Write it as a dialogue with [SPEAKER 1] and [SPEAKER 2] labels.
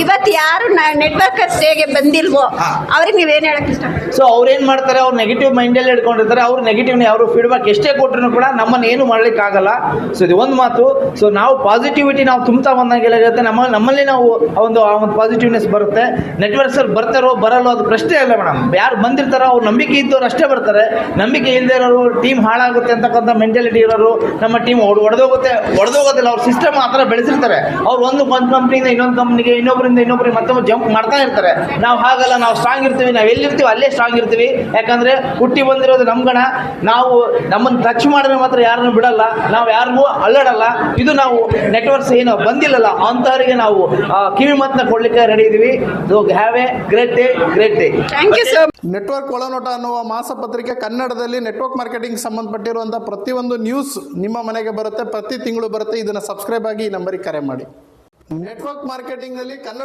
[SPEAKER 1] ಇವತ್ತು ಯಾರು ನೆಟ್ವರ್ಕರ್ಸ್ ಹೇಗೆ ಬಂದಿಲ್ವೋ ಅವ್ರಿಗೆ ನೀವೇನು ಹೇಳಕ್ ಇಷ್ಟ?
[SPEAKER 2] ಸೊ ಅವ್ರು ಏನು ಮಾಡ್ತಾರೆ, ಅವ್ರು ನೆಗೆಟಿವ್ ಮೈಂಡಲ್ಲಿ ಇಟ್ಕೊಂಡಿರ್ತಾರೆ. ಅವ್ರು ನೆಗೆಟಿವ್ನ ಅವರು ಫೀಡ್ಬ್ಯಾಕ್ ಎಷ್ಟೇ ಕೊಟ್ಟರು ಕೂಡ ನಮ್ಮನ್ನು ಏನು ಮಾಡ್ಲಿಕ್ಕಾಗಲ್ಲ. ಸೊ ಇದು ಒಂದು ಮಾತು. ಸೊ ನಾವು ಪಾಸಿಟಿವಿಟಿ ನಾವು ತುಂಬ್ತಾ ಬಂದಂಗೆಲ್ಲಾಗುತ್ತೆ, ನಮ್ಮಲ್ಲಿ ನಾವು ಆ ಒಂದು ಪಾಸಿಟಿವ್ನೆಸ್ ಬರುತ್ತೆ. ನೆಟ್ವರ್ಕ್ಸಲ್ಲಿ ಬರ್ತಾರೋ ಬರಲ್ಲೋ ಅದು ಪ್ರಶ್ನೆ ಇಲ್ಲ ಮೇಡಮ್. ಯಾರು ಬಂದಿರ್ತಾರೋ ಅವ್ರು ನಂಬಿಕೆ ಇದ್ದವ್ರು ಅಷ್ಟೇ ಬರ್ತಾರೆ. ನಂಬಿಕೆ ಇಲ್ಲದೆ ಇರೋರು, ಟೀಮ್ ಹಾಳಾಗುತ್ತೆ ಅಂತಕ್ಕಂಥ ಮೆಂಟಾಲಿಟಿ ಇರೋರು, ನಮ್ಮ ಟೀಮ್ ಒಡೆದೋಗೋದಿಲ್ಲ. ಅವ್ರ ಸಿಸ್ಟಮ್ ಆ ಥರ ಬೆಳೆಸಿರ್ತಾರೆ. ಅವ್ರು ಒಂದು ಕಂಪ್ನಿಯಿಂದ ಇನ್ನೊಂದು ಕಂಪ್ನಿಗೆ, ಇನ್ನೊಬ್ಬರಿಂದ ಇನ್ನೊಬ್ಬರಿಗೆ ಮತ್ತೊಮ್ಮೆ ಜಂಪ್ ಮಾಡ್ತಾ ಇರ್ತಾರೆ. ನಾವು ಹಾಗಲ್ಲ, ನಾವು ಸ್ಟ್ರಾಂಗ್ ಇರ್ತೀವಿ. ನಾವು ಎಲ್ಲಿರ್ತೀವಿ ಅಲ್ಲೇ ಸ್ಟ್ರಾಂಗ್ ಇರ್ತೀವಿ. ಯಾಕಂದರೆ ಹುಟ್ಟಿ ಬಂದಿರೋದು ನಮ್ಮ ಗಣ. ನಾವು ನಮ್ಮನ್ನು ಟಚ್ ಮಾಡಿದ್ರೆ ಮಾತ್ರ ಯಾರನ್ನು ಬಿಡಲ್ಲ, ನಾವು ಯಾರಿಗೂ ಅಲ್ಲಾಡಲ್ಲ. ಇದು ನಾವು ನೆಟ್ವರ್ಕ್ಸ್ ಏನು ಬಂದಿಲ್ಲಲ್ಲ ಅಂಥವರಿಗೆ ನಾವು ಕಿವಿ ಮಾತನ್ನ ಕೊಡ್ಲಿಕ್ಕೆ ರೆಡಿ ಇದೀವಿ. So have a great day.
[SPEAKER 1] Thank you sir.
[SPEAKER 3] Network ಒಳನೋಟ ಅನ್ನುವ ಮಾಸಪತ್ರಿಕೆ ಕನ್ನಡದಲ್ಲಿ ನೆಟ್ವರ್ಕ್ ಮಾರ್ಕೆಟಿಂಗ್ ಸಂಬಂಧಪಟ್ಟಿರುವಂಥ ಪ್ರತಿಯೊಂದು ನ್ಯೂಸ್ ನಿಮ್ಮ ಮನೆಗೆ ಬರುತ್ತೆ. ಪ್ರತಿ ತಿಂಗಳು ಬರುತ್ತೆ. ಇದನ್ನು ಸಬ್ಸ್ಕ್ರೈಬ್ ಆಗಿ ಈ ನಂಬರಿಗೆ ಕರೆ ಮಾಡಿ. ನೆಟ್ವರ್ಕ್ ಮಾರ್ಕೆಟಿಂಗ್ನಲ್ಲಿ ಕನ್ನಡ